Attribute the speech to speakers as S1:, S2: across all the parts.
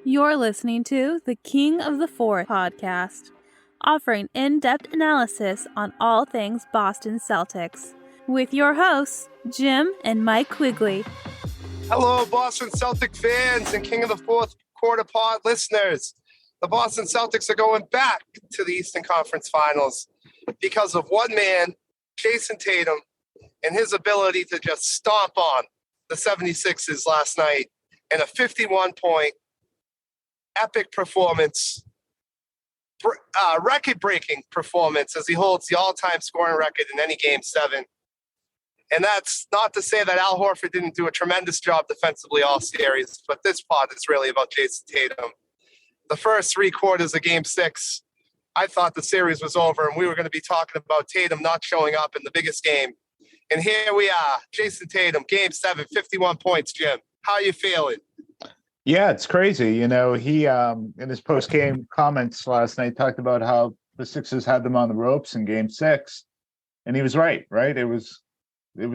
S1: You're listening to the King of the Fourth podcast, offering in-depth analysis on all things Boston Celtics, with your hosts, Jim and Mike Quigley.
S2: Hello, Boston Celtic fans and King of the Fourth Quarter Pod listeners. The Boston Celtics are going back to the Eastern Conference Finals because of one man, Jason Tatum, and his ability to just stomp on the 76ers last night in a 51-point epic performance, record-breaking performance as he holds the all-time scoring record in any Game 7. And that's not to say that Al Horford didn't do a tremendous job defensively all series, but this pod is really about Jason Tatum. The first three quarters of Game 6, I thought the series was over, and we were going to be talking about Tatum not showing up in the biggest game. And here we are, Jason Tatum, Game 7, 51 points, Jim. How are you feeling?
S3: Yeah, it's crazy. You know, he, in his post-game comments last night, talked about how the Sixers had them on the ropes in Game 6. And he was right? It was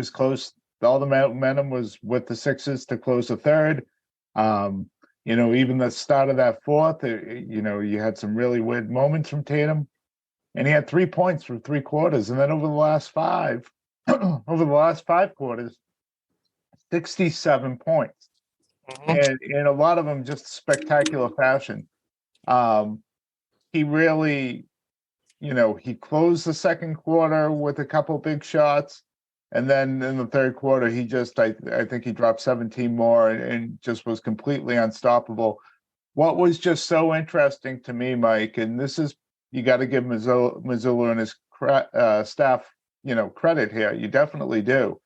S3: close. All the momentum was with the Sixers to close the third. You know, even the start of that fourth, you had some really weird moments from Tatum. And he had 3 points for three quarters. And then over the last five quarters, 67 points. And in a lot of them, just spectacular fashion. He really, he closed the second quarter with a couple big shots. And then in the third quarter, he just, I think he dropped 17 more and just was completely unstoppable. What was just so interesting to me, Mike, and this is, you got to give Mazzulla and his staff, credit here. You definitely do.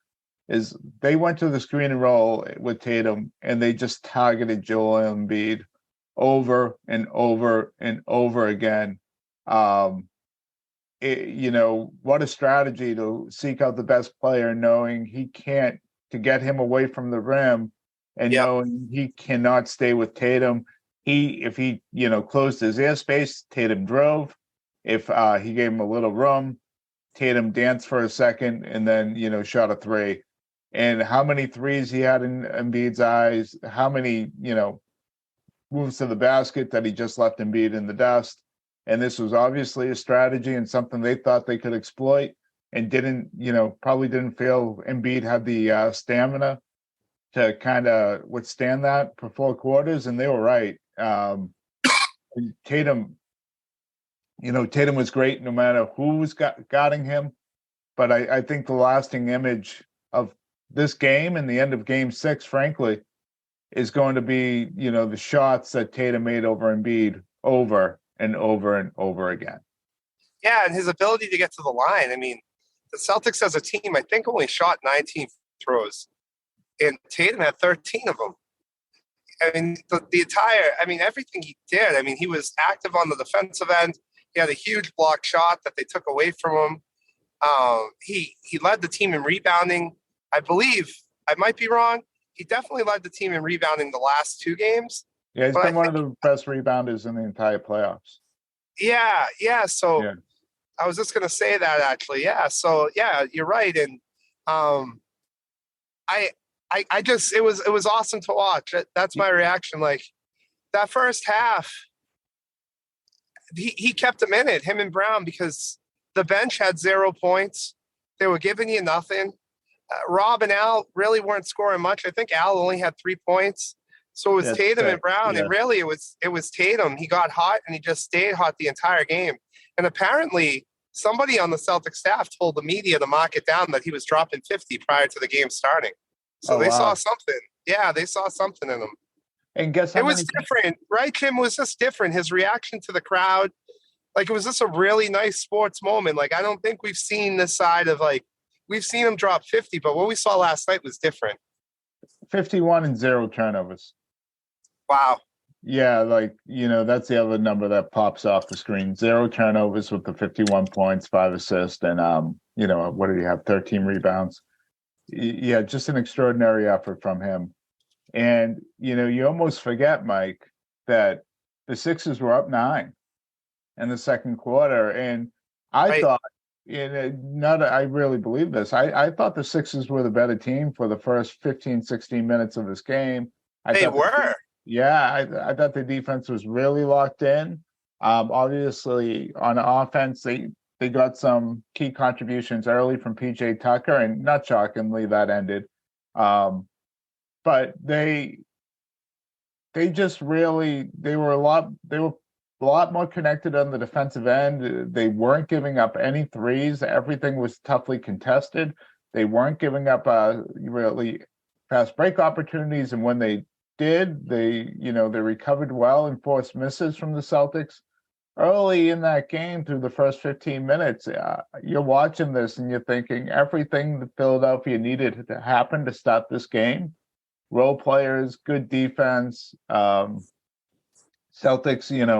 S3: Is they went to the screen and roll with Tatum and they just targeted Joel Embiid over and over and over again. What a strategy to seek out the best player, knowing he can't, to get him away from the rim and knowing he cannot stay with Tatum. If he closed his airspace, Tatum drove. If he gave him a little room, Tatum danced for a second and then, shot a three. And how many threes he had in Embiid's eyes, how many, moves to the basket that he just left Embiid in the dust. And this was obviously a strategy and something they thought they could exploit and probably didn't feel Embiid had the stamina to kind of withstand that for four quarters. And they were right. Tatum was great no matter who was guarding him. But I think the lasting image of this game and the end of Game 6, frankly, is going to be, the shots that Tatum made over Embiid over and over and over again.
S2: Yeah, and his ability to get to the line. I mean, the Celtics as a team, I think, only shot 19 throws, and Tatum had 13 of them. I mean, everything he did. I mean, he was active on the defensive end. He had a huge block shot that they took away from him. He led the team in rebounding. I believe, I might be wrong, he definitely led the team in rebounding the last two games.
S3: Yeah, he's been one of the best rebounders in the entire playoffs.
S2: Yeah. So yeah. I was just going to say that, actually. Yeah. So, yeah, you're right. And I just, it was awesome to watch. That's my reaction. Like, that first half, he kept him in it, him and Brown, because the bench had 0 points. They were giving you nothing. Rob and Al really weren't scoring much. I think Al only had 3 points. So it was Tatum and Brown, and really it was Tatum. He got hot, and he just stayed hot the entire game. And apparently somebody on the Celtics staff told the media to mark it down that he was dropping 50 prior to the game starting. So they saw something. Yeah, they saw something in him.
S3: And guess
S2: it was different, right, Jim? It was just different. His reaction to the crowd, like, it was just a really nice sports moment. Like, I don't think we've seen this side of, like, we've seen him drop 50, but what we saw last night was different.
S3: 51 and 0 turnovers.
S2: Wow.
S3: Yeah, that's the other number that pops off the screen. 0 turnovers with the 51 points, 5 assists, and, what did he have, 13 rebounds? Yeah, just an extraordinary effort from him. And, you almost forget, Mike, that the Sixers were up 9 in the second quarter. And I thought, I really believe this. I thought the Sixers were the better team for the first 15, 16 minutes of this game.
S2: They were.
S3: I thought the defense was really locked in. Obviously, on offense, they got some key contributions early from PJ Tucker, and not shockingly, that ended. But they just really they were a lot more connected on the defensive end. They weren't giving up any threes. Everything was toughly contested. They weren't giving up really fast break opportunities, and when they did, they recovered well and forced misses from the Celtics early in that game. Through the first 15 minutes, you're watching this and you're thinking everything that Philadelphia needed to happen to stop this game. Role players, good defense, Celtics,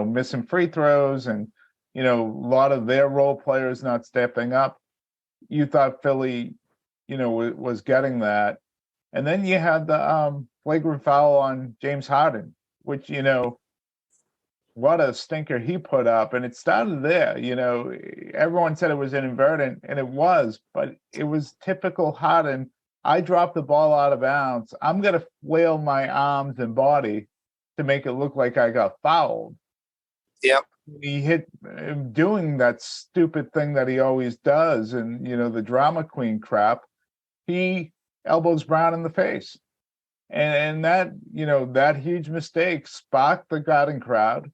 S3: missing free throws, and a lot of their role players not stepping up. You thought Philly, was getting that, and then you had the flagrant foul on James Harden, which what a stinker he put up, and it started there. Everyone said it was inadvertent, and it was, but it was typical Harden. I dropped the ball out of bounds. I'm going to flail my arms and body to make it look like I got fouled.
S2: Yep.
S3: He hit doing that stupid thing that he always does. And, the drama queen crap, he elbows Brown in the face. And that, that huge mistake sparked the Garden crowd.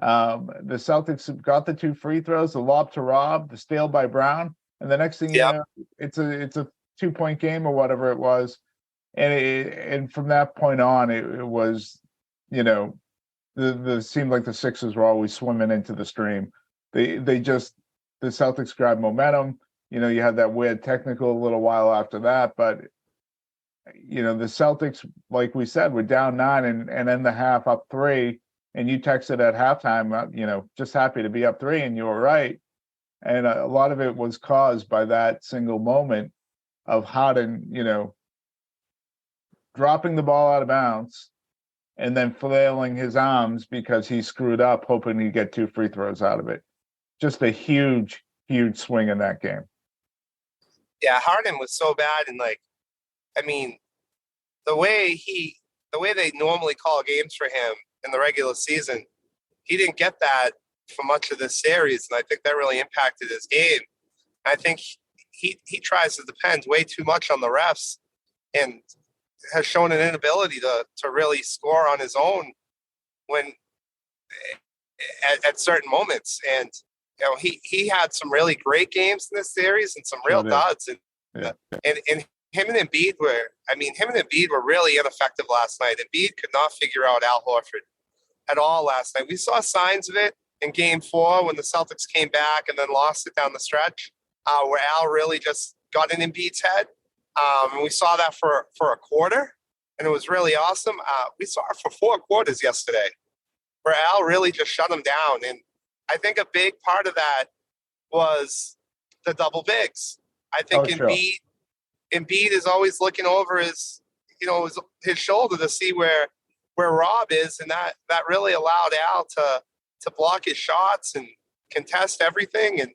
S3: The Celtics got the 2 free throws, the lob to Rob, the steal by Brown. And the next thing you know, it's a 2-point game or whatever it was, and from that point on, it was, the seemed like the Sixers were always swimming into the stream. The Celtics grabbed momentum. You had that weird technical a little while after that, but the Celtics, like we said, were down 9 and end the half up 3. And you texted at halftime, just happy to be up 3, and you were right. And a lot of it was caused by that single moment of Harden, dropping the ball out of bounds and then flailing his arms because he screwed up, hoping he'd get 2 free throws out of it. Just a huge, huge swing in that game.
S2: Yeah, Harden was so bad, and the way they normally call games for him in the regular season, he didn't get that for much of this series, and I think that really impacted his game. I think he tries to depend way too much on the refs and has shown an inability to really score on his own when at certain moments. And he had some really great games in this series and some real duds. And him and Embiid were really ineffective last night. Embiid could not figure out Al Horford at all last night. We saw signs of it in Game 4 when the Celtics came back and then lost it down the stretch. Where Al really just got in Embiid's head. And we saw that for a quarter, and it was really awesome. We saw it for 4 quarters yesterday, where Al really just shut him down. And I think a big part of that was the double bigs. I think Embiid is always looking over his shoulder to see where Rob is, and that really allowed Al to block his shots and contest everything. And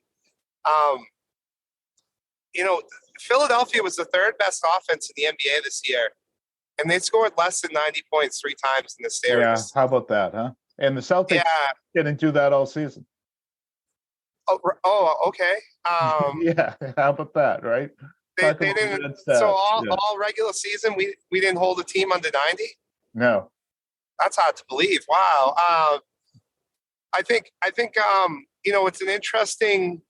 S2: Philadelphia was the 3rd best offense in the NBA this year, and they scored less than 90 points 3 times in this series.
S3: Yeah, how about that, huh? And the Celtics didn't do that all season.
S2: Oh, okay.
S3: Yeah, how about that, right?
S2: They didn't. So all regular season, we didn't hold a team under 90.
S3: No,
S2: that's hard to believe. Wow. I think it's an interesting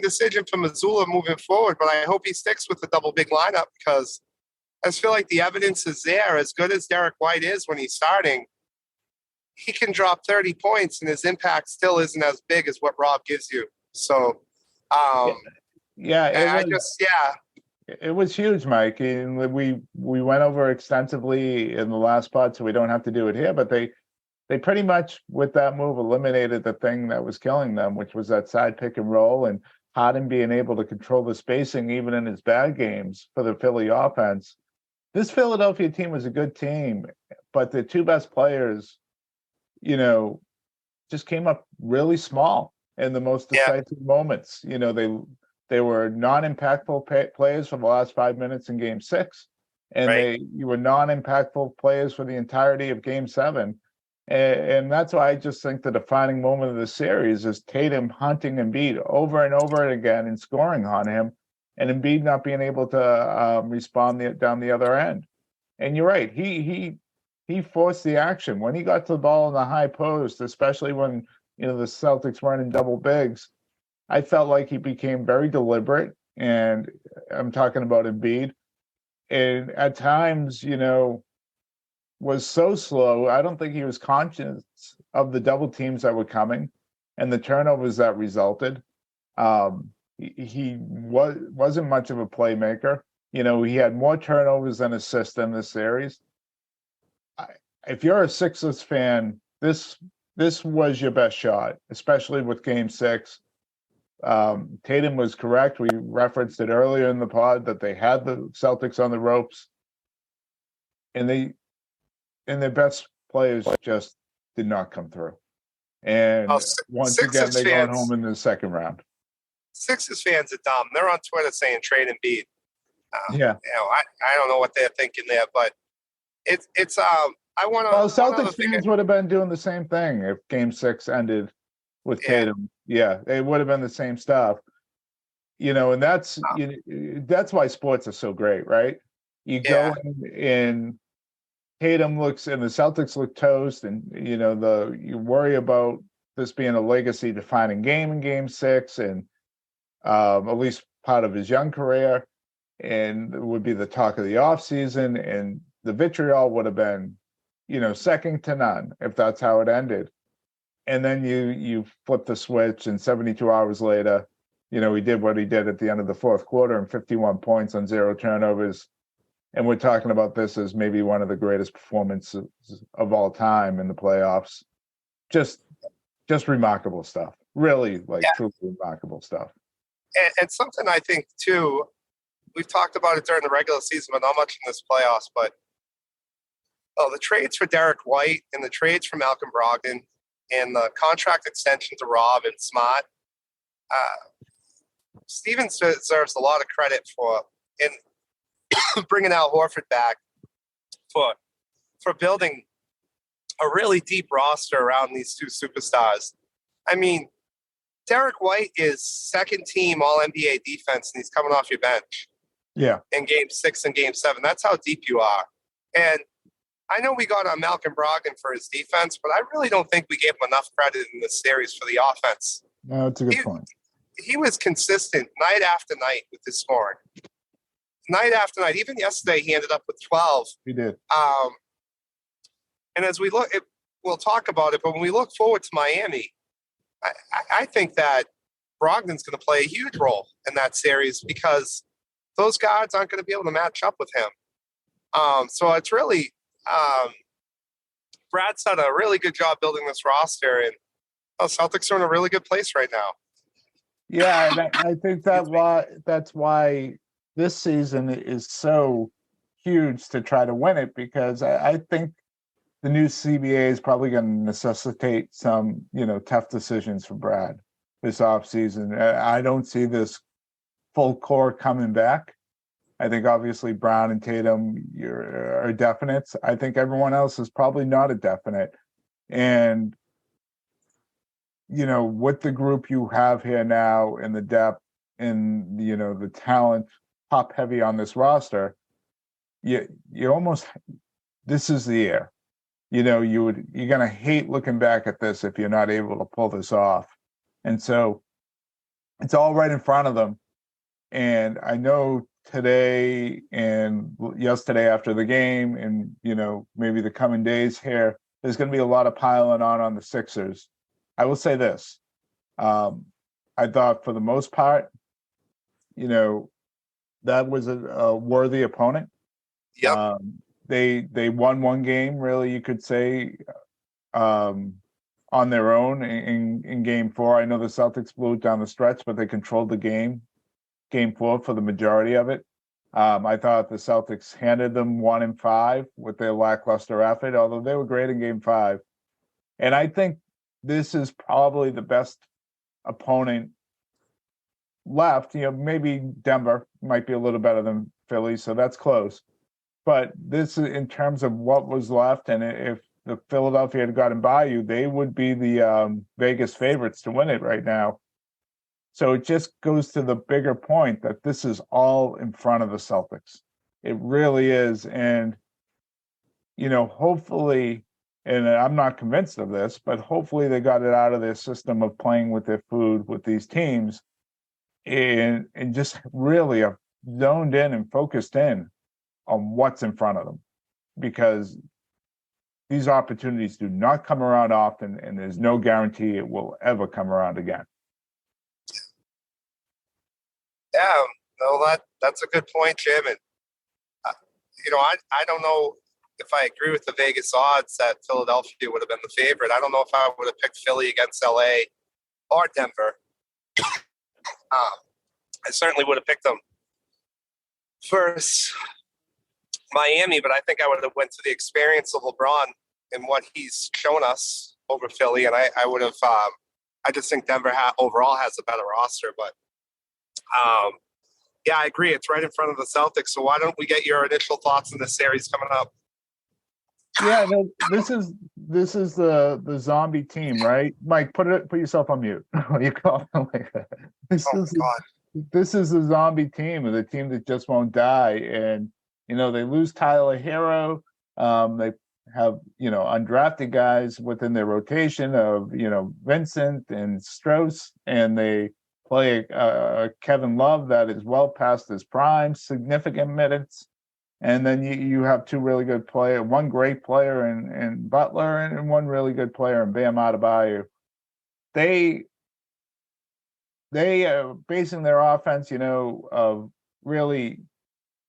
S2: decision for Mazzulla moving forward, but I hope he sticks with the double big lineup, because I just feel like the evidence is there. As good as Derek White is when he's starting, he can drop 30 points and his impact still isn't as big as what Rob gives you. So,
S3: it was huge, Mike. And we went over extensively in the last pod, so we don't have to do it here, but they pretty much, with that move, eliminated the thing that was killing them, which was that side pick and roll, and Harden being able to control the spacing even in his bad games for the Philly offense. This Philadelphia team was a good team, but the 2 best players, just came up really small in the most decisive moments. They were non-impactful plays for the last 5 minutes in Game 6. and
S2: Right.
S3: you were non-impactful players for the entirety of Game 7. And that's why I just think the defining moment of the series is Tatum hunting Embiid over and over again and scoring on him, and Embiid not being able to respond down the other end. And you're right, he forced the action when he got to the ball in the high post, especially when the Celtics weren't in double bigs. I felt like he became very deliberate, and I'm talking about Embiid. And at times, was so slow. I don't think he was conscious of the double teams that were coming and the turnovers that resulted. He wasn't much of a playmaker. He had more turnovers than assists in this series. If you're a Sixers fan, this was your best shot, especially with Game 6. Tatum was correct. We referenced it earlier in the pod that they had the Celtics on the ropes, and their best players just did not come through. And once again,
S2: Sixers
S3: they got
S2: fans,
S3: home in the second round.
S2: Sixers fans are dumb. They're on Twitter saying trade Embiid.
S3: Yeah.
S2: I don't know what they're thinking there, but it's I want to.
S3: Well, Celtics fans would have been doing the same thing if Game 6 ended with Tatum. Yeah, it would have been the same stuff. And that's why sports are so great, right? You go in Tatum looks and the Celtics look toast, and you worry about this being a legacy defining game in Game 6, and at least part of his young career, and it would be the talk of the offseason, and the vitriol would have been second to none if that's how it ended. And then you flip the switch, and 72 hours later, he did what he did at the end of the fourth quarter and 51 points on 0 turnovers. And we're talking about this as maybe one of the greatest performances of all time in the playoffs. Just remarkable stuff. Really, truly remarkable stuff.
S2: And something I think, too, we've talked about it during the regular season, but not much in this playoffs, but the trades for Derek White and the trades for Malcolm Brogdon and the contract extension to Rob and Smart, Stevens deserves a lot of credit for bringing Al Horford back for building a really deep roster around these two superstars. I mean, Derek White is second team All NBA defense, and he's coming off your bench.
S3: Yeah.
S2: In Game 6 and Game 7. That's how deep you are. And I know we got on Malcolm Brogdon for his defense, but I really don't think we gave him enough credit in this series for the offense.
S3: No, that's a good point.
S2: He was consistent night after night with his scoring. Night after night. Even yesterday, he ended up with 12.
S3: He did.
S2: And as we look, we'll talk about it, but when we look forward to Miami, I think that Brogdon's going to play a huge role in that series because those guards aren't going to be able to match up with him. So it's really Brad's done a really good job building this roster, and Celtics are in a really good place right now.
S3: Yeah, and I think that's why this season is so huge to try to win it, because I think the new CBA is probably going to necessitate some, tough decisions for Brad this offseason. I don't see this full core coming back. I think obviously Brown and Tatum are definites. I think everyone else is probably not a definite. And, with the group you have here now and the depth and, the talent top heavy on this roster, you almost, this is the year. You're going to hate looking back at this if you're not able to pull this off. And so it's all right in front of them. And I know today and yesterday after the game and, maybe the coming days here, there's going to be a lot of piling on the Sixers. I will say this. I thought for the most part, that was a worthy opponent.
S2: Yep.
S3: They won one game, really, you could say, on their own in Game 4. I know the Celtics blew it down the stretch, but they controlled the Game 4 for the majority of it. I thought the Celtics handed them 1 and 5 with their lackluster effort, although they were great in Game 5. And I think this is probably the best opponent left. Maybe Denver might be a little better than Philly, so that's close. But this is in terms of what was left, and if the Philadelphia had gotten by you, they would be the Vegas favorites to win it right now. So it just goes to the bigger point that this is all in front of the Celtics. It really is. And, hopefully, and I'm not convinced of this, but hopefully they got it out of their system of playing with their food with these teams and just really are zoned in and focused in on what's in front of them, because these opportunities do not come around often, and there's no guarantee it will ever come around again.
S2: Yeah, no, that's a good point, Jim. And I don't know if I agree with the Vegas odds that Philadelphia would have been the favorite. I don't know if I would have picked Philly against LA or Denver. I certainly would have picked them versus Miami, but I think I would have went to the experience of LeBron and what he's shown us over Philly, and I would have. I just think Denver overall has a better roster, but yeah, I agree. It's right in front of the Celtics. So why don't we get your initial thoughts on this series coming up?
S3: Yeah, no, this is the zombie team, right? Mike, put yourself on mute. You call them like that. This is the zombie team, and the team that just won't die. And they lose Tyler Hero. They have undrafted guys within their rotation of Vincent and Strauss, and they play Kevin Love that is well past his prime, significant minutes. And then you have two really good players, one great player in Butler, and one really good player in Bam Adebayo. They are basing their offense, of really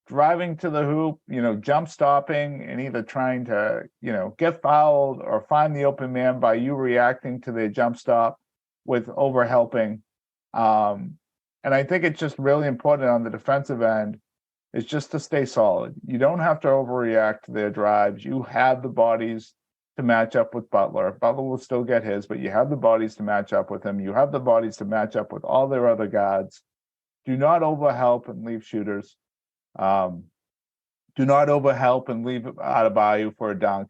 S3: driving to the hoop, jump stopping, and either trying to, get fouled or find the open man by you reacting to their jump stop with overhelping. And I think it's just really important on the defensive end is just to stay solid. You don't have to overreact to their drives. You have the bodies to match up with Butler. Butler will still get his, but you have the bodies to match up with him. You have the bodies to match up with all their other guards. Do not overhelp and leave shooters. Do not overhelp and leave Adebayo for a dunk.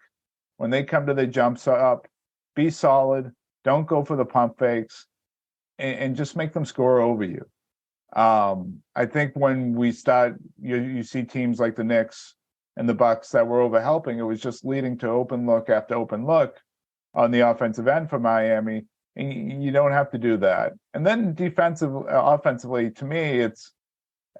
S3: When they come to the jumps up, be solid. Don't go for the pump fakes, and just make them score over you. I think when we start, you see teams like the Knicks and the Bucks that were overhelping. It was just leading to open look after open look on the offensive end for Miami. And you don't have to do that. And then offensively, to me, it's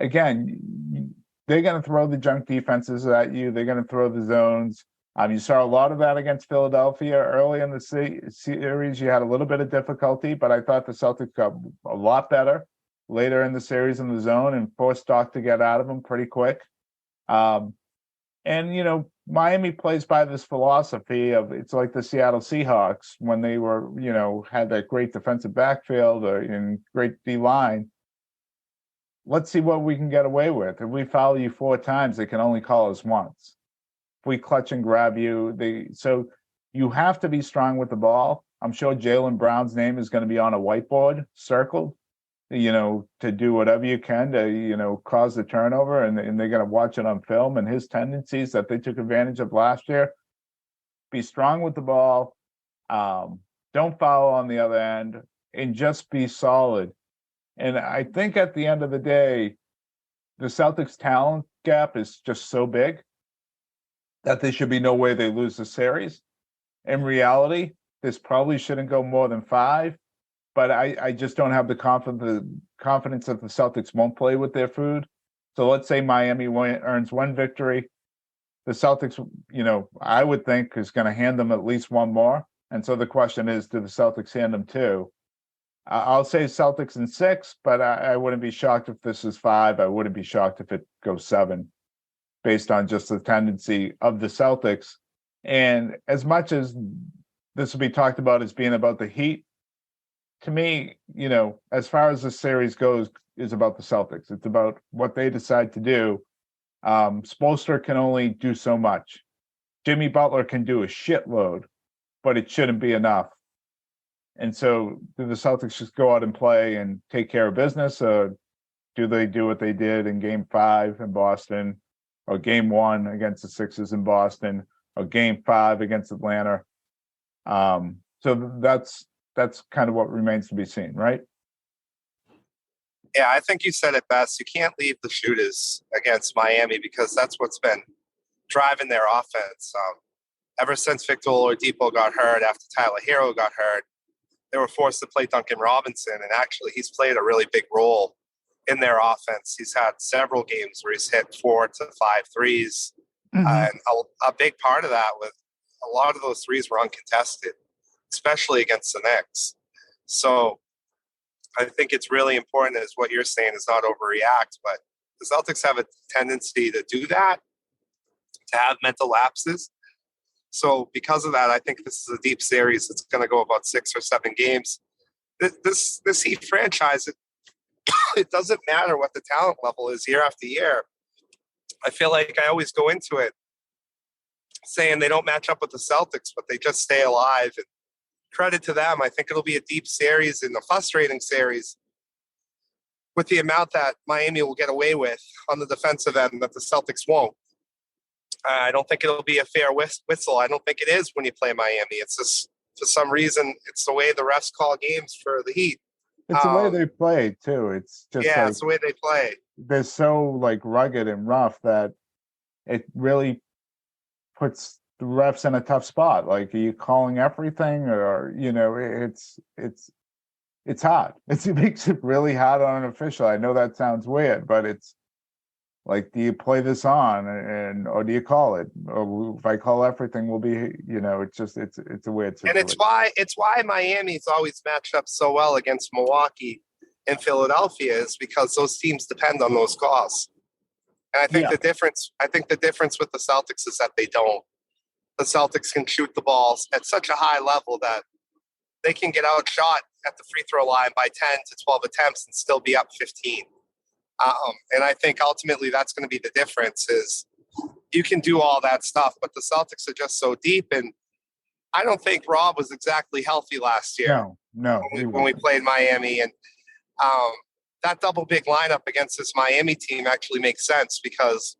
S3: again, they're going to throw the junk defenses at you. They're going to throw the zones. You saw a lot of that against Philadelphia early in the series. You had a little bit of difficulty, but I thought the Celtics got a lot better later in the series in the zone and forced Doc to get out of them pretty quick. And Miami plays by this philosophy of it's like the Seattle Seahawks when they were, had that great defensive backfield and great D line. Let's see what we can get away with. If we foul you 4 times, they can only call us once. If we clutch and grab you, so you have to be strong with the ball. I'm sure Jaylen Brown's name is going to be on a whiteboard circled, to do whatever you can to, cause the turnover, and they're going to watch it on film and his tendencies that they took advantage of last year. Be strong with the ball. Don't foul on the other end, and just be solid. And I think at the end of the day, the Celtics talent gap is just so big that there should be no way they lose the series. In reality, this probably shouldn't go more than 5. But I just don't have the confidence that the Celtics won't play with their food. So let's say Miami earns 1 victory. The Celtics, I would think is going to hand them at least 1 more. And so the question is, do the Celtics hand them 2? I'll say Celtics in 6, but I wouldn't be shocked if this is 5. I wouldn't be shocked if it goes 7, based on just the tendency of the Celtics. And as much as this will be talked about as being about the Heat, to me, as far as the series goes, is about the Celtics. It's about what they decide to do. Spoelstra can only do so much. Jimmy Butler can do a shitload, but it shouldn't be enough. And so do the Celtics just go out and play and take care of business, or do they do what they did in Game 5 in Boston or Game 1 against the Sixers in Boston, or Game 5 against Atlanta. So that's kind of what remains to be seen, right?
S2: Yeah, I think you said it best. You can't leave the shooters against Miami because that's what's been driving their offense. Ever since Victor Oladipo got hurt, after Tyler Hero got hurt, they were forced to play Duncan Robinson, and actually he's played a really big role in their offense. He's had several games where he's hit 4 to 5 threes, and a big part of that was a lot of those threes were uncontested, especially against the Knicks. So I think it's really important, as what you're saying, is not overreact, but the Celtics have a tendency to do that, to have mental lapses. So because of that, I think this is a deep series. It's going to go about 6 or 7 games. This Heat franchise, it doesn't matter what the talent level is year after year. I feel like I always go into it saying they don't match up with the Celtics, but they just stay alive. And credit to them. I think it'll be a deep series and a frustrating series with the amount that Miami will get away with on the defensive end that the Celtics won't. I don't think it'll be a fair whistle. I don't think it is when you play Miami. It's just, for some reason, it's the way the refs call games for the Heat.
S3: It's the way they play too. It's just
S2: it's the way they play.
S3: They're so like rugged and rough that it really puts the refs in a tough spot. Like, are you calling everything, or it's hard. It makes it really hard on an official. I know that sounds weird, but it's like, do you play this on or do you call it? Or if I call everything, we'll be, it's a weird situation.
S2: And it's why Miami's always matched up so well against Milwaukee and Philadelphia, is because those teams depend on those calls. And I think the difference with the Celtics is that they don't. The Celtics can shoot the balls at such a high level that they can get outshot at the free throw line by 10 to 12 attempts and still be up 15. And I think ultimately that's going to be the difference, is you can do all that stuff, but the Celtics are just so deep. And I don't think Rob was exactly healthy last year.
S3: No.
S2: When we played Miami. And that double big lineup against this Miami team actually makes sense, because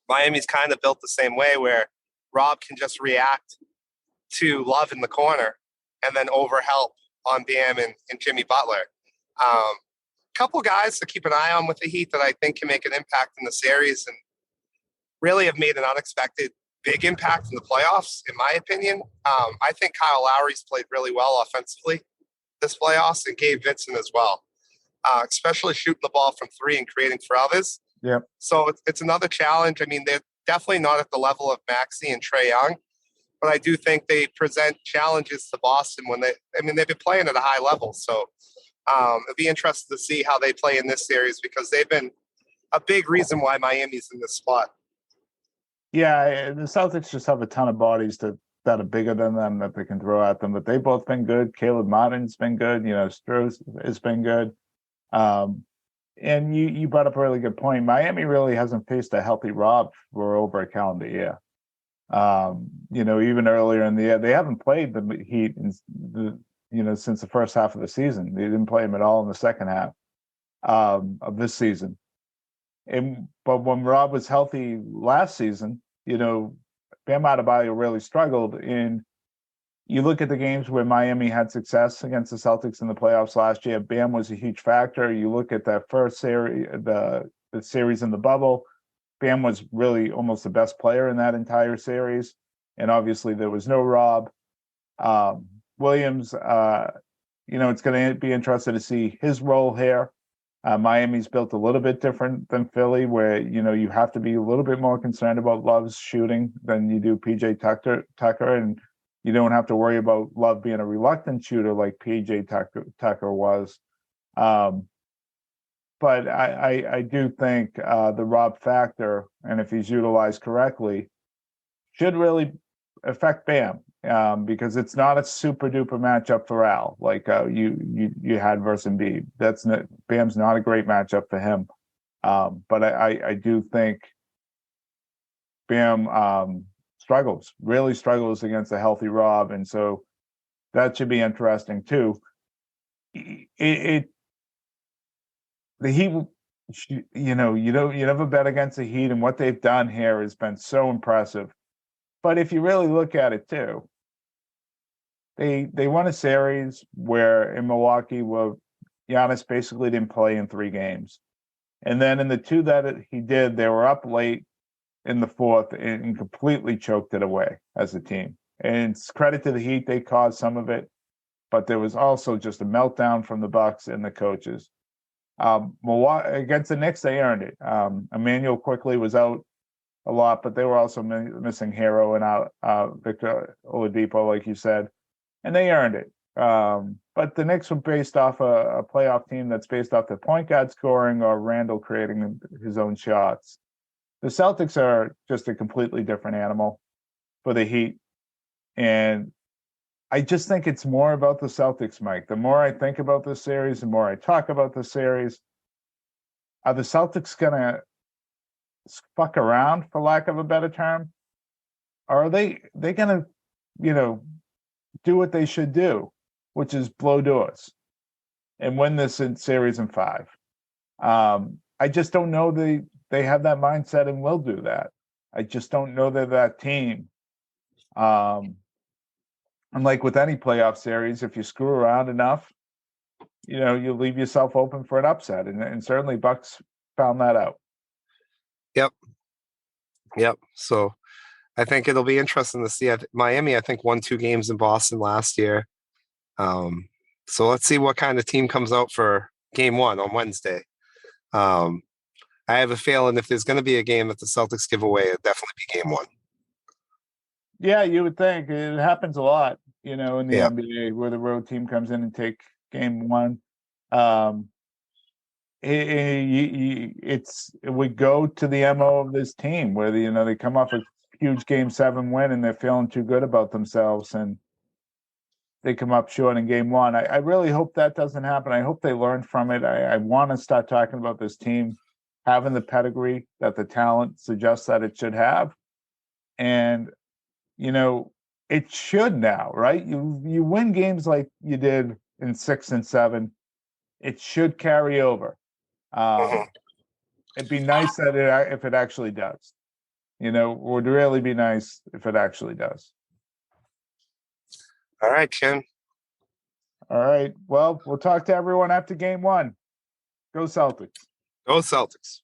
S2: Miami's kind of built the same way, where Rob can just react to Love in the corner and then overhelp on Bam and Jimmy Butler. Couple guys to keep an eye on with the Heat that I think can make an impact in the series and really have made an unexpected big impact in the playoffs, in my opinion. I think Kyle Lowry's played really well offensively this playoffs, and Gabe Vincent as well, especially shooting the ball from 3 and creating for others.
S3: Yep.
S2: So it's another challenge. I mean, they're definitely not at the level of Maxey and Trae Young, but I do think they present challenges to Boston they've been playing at a high level. So it'll be interesting to see how they play in this series, because they've been a big reason why Miami's in this spot. Yeah,
S3: the Celtics just have a ton of bodies that are bigger than them that they can throw at them, but they've both been good. Caleb Martin's been good. Struz has been good. And you brought up a really good point. Miami really hasn't faced a healthy Rob for over a calendar year. Even earlier in the year, they haven't played the Heat since the first half of the season. They didn't play him at all in the second half of this season. But when Rob was healthy last season, Bam Adebayo really struggled. And you look at the games where Miami had success against the Celtics in the playoffs last year, Bam was a huge factor. You look at that first series, the series in the bubble, Bam was really almost the best player in that entire series. And obviously there was no Rob. Williams, it's going to be interesting to see his role here. Miami's built a little bit different than Philly, where, you have to be a little bit more concerned about Love's shooting than you do PJ Tucker, and you don't have to worry about Love being a reluctant shooter like PJ Tucker was. But I do think the Rob factor, and if he's utilized correctly, should really affect Bam, because it's not a super duper matchup for Al like you had versus Embiid. Bam's not a great matchup for him, but I do think Bam really struggles against a healthy Rob, and so that should be interesting too. The Heat you never bet against the Heat, and what they've done here has been so impressive. But if you really look at it too, they won a series where in Milwaukee, where Giannis basically didn't play in 3 games, and then in the 2 that he did, they were up late in the 4th and completely choked it away as a team. And it's credit to the Heat; they caused some of it, but there was also just a meltdown from the Bucks and the coaches. Milwaukee against the Knicks, they earned it. Emmanuel quickly was out a lot, but they were also missing Hero and Victor Oladipo, like you said, and they earned it. But the Knicks were based off a playoff team that's based off the point guard scoring or Randall creating his own shots. The Celtics are just a completely different animal for the Heat, and I just think it's more about the Celtics, Mike. The more I think about this series, the more I talk about the series. Are the Celtics gonna fuck around, for lack of a better term, or are they gonna, do what they should do, which is blow doors and win this series in 5? I just don't know they have that mindset and will do that. I just don't know they're that team. And like with any playoff series, if you screw around enough, you leave yourself open for an upset, and certainly Bucks found that out.
S2: Yep. So I think it'll be interesting to see. Miami, I think, won 2 games in Boston last year. So let's see what kind of team comes out for Game 1 on Wednesday. I have a feeling if there's going to be a game that the Celtics give away, it'll definitely be Game 1.
S3: Yeah, you would think it happens a lot, in the
S2: Yeah.
S3: NBA, where the road team comes in and take Game 1. It would go to the MO of this team, where they come off a huge Game 7 win and they're feeling too good about themselves, and they come up short in Game 1. I really hope that doesn't happen. I hope they learn from it. I want to start talking about this team having the pedigree that the talent suggests that it should have, and it should now, right? You win games like you did in 6 and 7. It should carry over. It'd be nice that if it actually does. Would really be nice if it actually does.
S2: All right, Ken.
S3: All right. Well, we'll talk to everyone after Game 1. Go Celtics.
S2: Go Celtics.